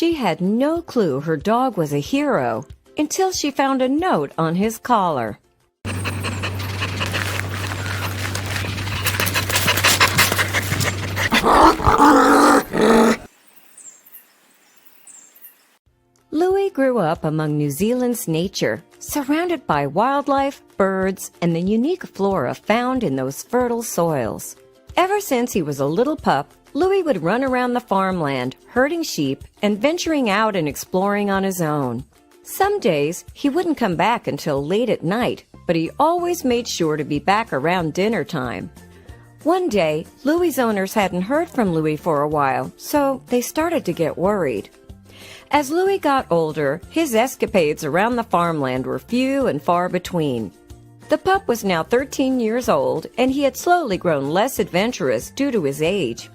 She had no clue her dog was a hero until she found a note on his collar. Louis grew up among New Zealand's nature, surrounded by wildlife, birds, and the unique flora found in those fertile soils. Ever since he was a little pup, Louis would run around the farmland, herding sheep and venturing out and exploring on his own. Some days he wouldn't come back until late at night, but he always made sure to be back around dinner time. One day, Louis's owners hadn't heard from Louis for a while, so they started to get worried. As Louis got older, his escapades around the farmland were few and far between. The pup was now 13 years old, and he had slowly grown less adventurous due to his age.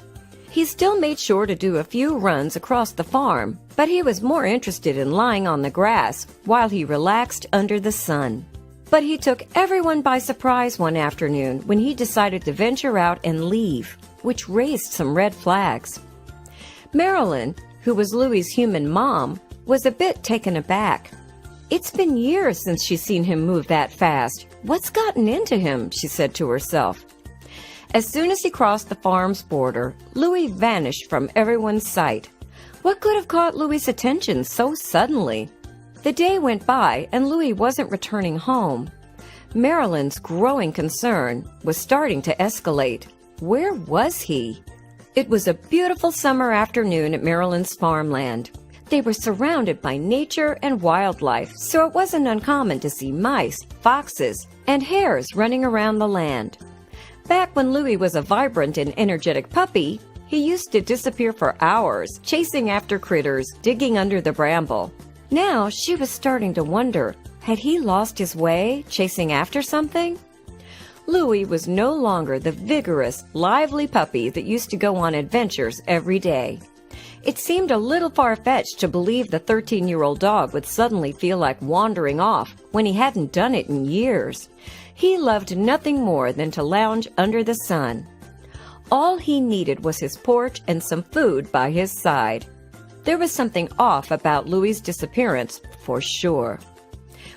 He still made sure to do a few runs across the farm, but he was more interested in lying on the grass while he relaxed under the sun. But he took everyone by surprise one afternoon when he decided to venture out and leave, which raised some red flags. Marilyn, who was Louis's human mom, was a bit taken aback. "It's been years since she's seen him move that fast. What's gotten into him?" she said to herself. As soon as he crossed the farm's border, Louis vanished from everyone's sight. What could have caught Louis's attention so suddenly? The day went by and Louis wasn't returning home. Marilyn's growing concern was starting to escalate. Where was he? It was a beautiful summer afternoon at Marilyn's farmland. They were surrounded by nature and wildlife, so it wasn't uncommon to see mice, foxes, and hares running around the land. Back when Louis was a vibrant and energetic puppy, he used to disappear for hours, chasing after critters, digging under the bramble. Now she was starting to wonder, had he lost his way, chasing after something? Louis was no longer the vigorous, lively puppy that used to go on adventures every day. It seemed a little far-fetched to believe the 13-year-old dog would suddenly feel like wandering off when he hadn't done it in years. He loved nothing more than to lounge under the sun. All he needed was his porch and some food by his side. There was something off about Louis's disappearance, for sure.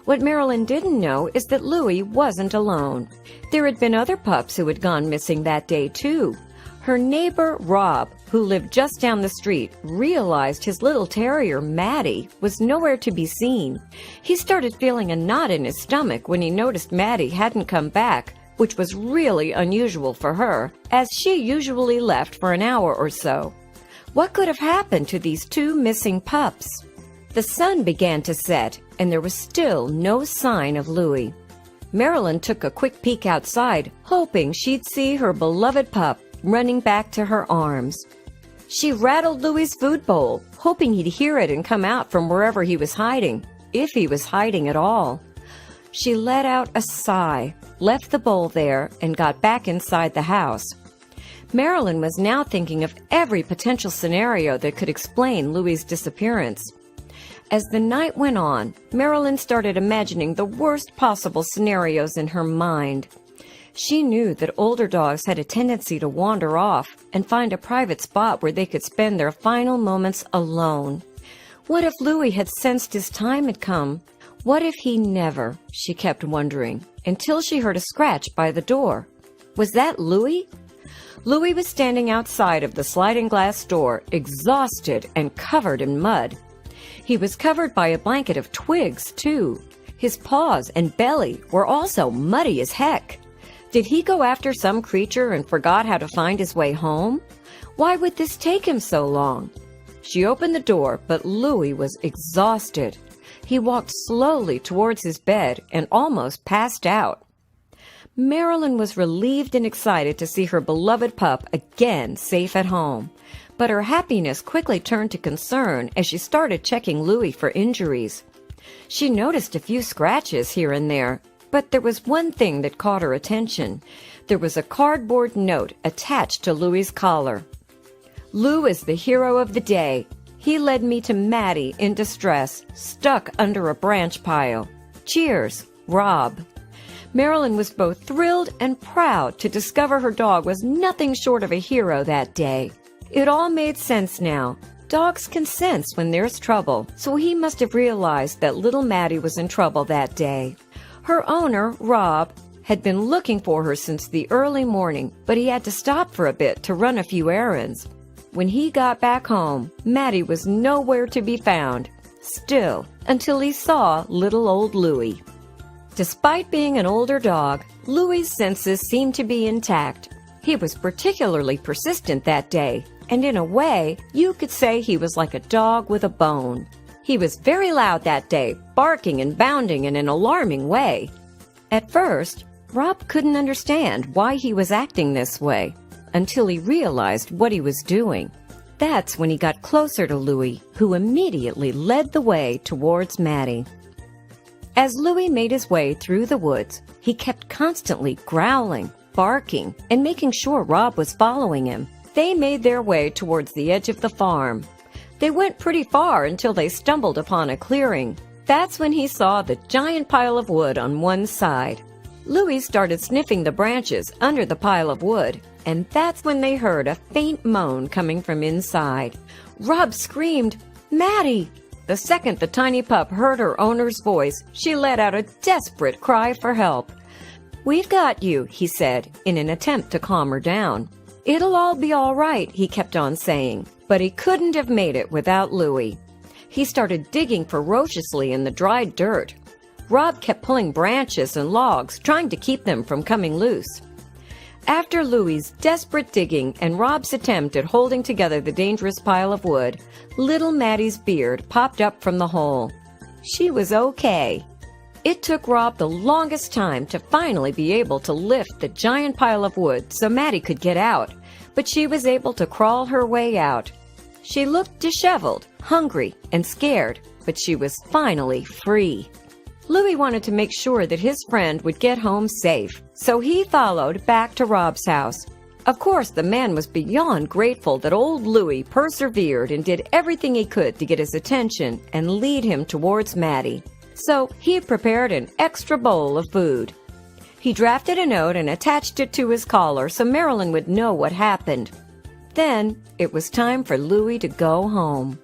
What Marilyn didn't know is that Louis wasn't alone. There had been other pups who had gone missing that day, too. Her neighbor, Rob, who lived just down the street, realized his little terrier, Maddie, was nowhere to be seen. He started feeling a knot in his stomach when he noticed Maddie hadn't come back, which was really unusual for her, as she usually left for an hour or so. What could have happened to these two missing pups? The sun began to set, and there was still no sign of Louis. Marilyn took a quick peek outside, hoping she'd see her beloved pup running back to her arms. She rattled Louis's food bowl, hoping he'd hear it and come out from wherever he was hiding, if he was hiding at all. She let out a sigh, left the bowl there, and got back inside the house. Marilyn was now thinking of every potential scenario that could explain Louis's disappearance. As the night went on, Marilyn started imagining the worst possible scenarios in her mind. She knew that older dogs had a tendency to wander off and find a private spot where they could spend their final moments alone. What if Louis had sensed his time had come? What if he never? She kept wondering, until she heard a scratch by the door. Was that Louis? Louis was standing outside of the sliding glass door, exhausted and covered in mud. He was covered by a blanket of twigs, too. His paws and belly were also muddy as heck. Did he go after some creature and forgot how to find his way home? Why would this take him so long? She opened the door, but Louis was exhausted. He walked slowly towards his bed and almost passed out. Marilyn was relieved and excited to see her beloved pup again safe at home. But her happiness quickly turned to concern as she started checking Louis for injuries. She noticed a few scratches here and there, but there was one thing that caught her attention. There was a cardboard note attached to Louis's collar. "Lou is the hero of the day. He led me to Maddie in distress, stuck under a branch pile. Cheers, Rob." Marilyn was both thrilled and proud to discover her dog was nothing short of a hero that day. It all made sense now. Dogs can sense when there's trouble, so he must have realized that little Maddie was in trouble that day. Her owner, Rob, had been looking for her since the early morning, but he had to stop for a bit to run a few errands. When he got back home, Maddie was nowhere to be found, still, until he saw little old Louie. Despite being an older dog, Louie's senses seemed to be intact. He was particularly persistent that day, and in a way, you could say he was like a dog with a bone. He was very loud that day, barking and bounding in an alarming way. At first, Rob couldn't understand why he was acting this way, until he realized what he was doing. That's when he got closer to Louie, who immediately led the way towards Maddie. As Louie made his way through the woods, he kept constantly growling, barking, and making sure Rob was following him. They made their way towards the edge of the farm. They went pretty far until they stumbled upon a clearing. That's when he saw the giant pile of wood on one side. Louie started sniffing the branches under the pile of wood, and that's when they heard a faint moan coming from inside. Rob screamed, "Maddie!" The second the tiny pup heard her owner's voice, she let out a desperate cry for help. "We've got you," he said, in an attempt to calm her down. "It'll all be all right," he kept on saying, but he couldn't have made it without Louie. He started digging ferociously in the dried dirt. Rob kept pulling branches and logs, trying to keep them from coming loose. After Louie's desperate digging and Rob's attempt at holding together the dangerous pile of wood, little Maddie's beard popped up from the hole. She was okay. It took Rob the longest time to finally be able to lift the giant pile of wood so Maddie could get out, but she was able to crawl her way out. She looked disheveled, hungry, and scared, but she was finally free. Louie wanted to make sure that his friend would get home safe, so he followed back to Rob's house. Of course, the man was beyond grateful that old Louie persevered and did everything he could to get his attention and lead him towards Maddie. So he prepared an extra bowl of food. He drafted a note and attached it to his collar so Marilyn would know what happened. Then it was time for Louie to go home.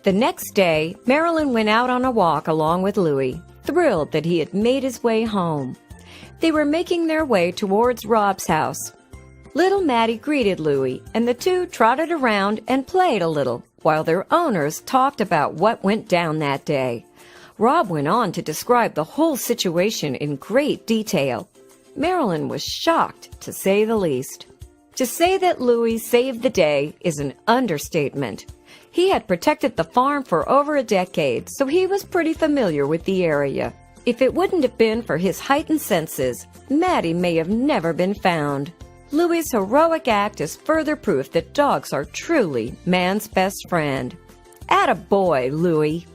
The next day, Marilyn went out on a walk along with Louie, thrilled that he had made his way home. They were making their way towards Rob's house. Little Maddie greeted Louie, and the two trotted around and played a little, while their owners talked about what went down that day. Rob went on to describe the whole situation in great detail. Marilyn was shocked, to say the least. To say that Louie saved the day is an understatement. He had protected the farm for over a decade, so he was pretty familiar with the area. If it wouldn't have been for his heightened senses, Maddie may have never been found. Louie's heroic act is further proof that dogs are truly man's best friend. Attaboy, Louie!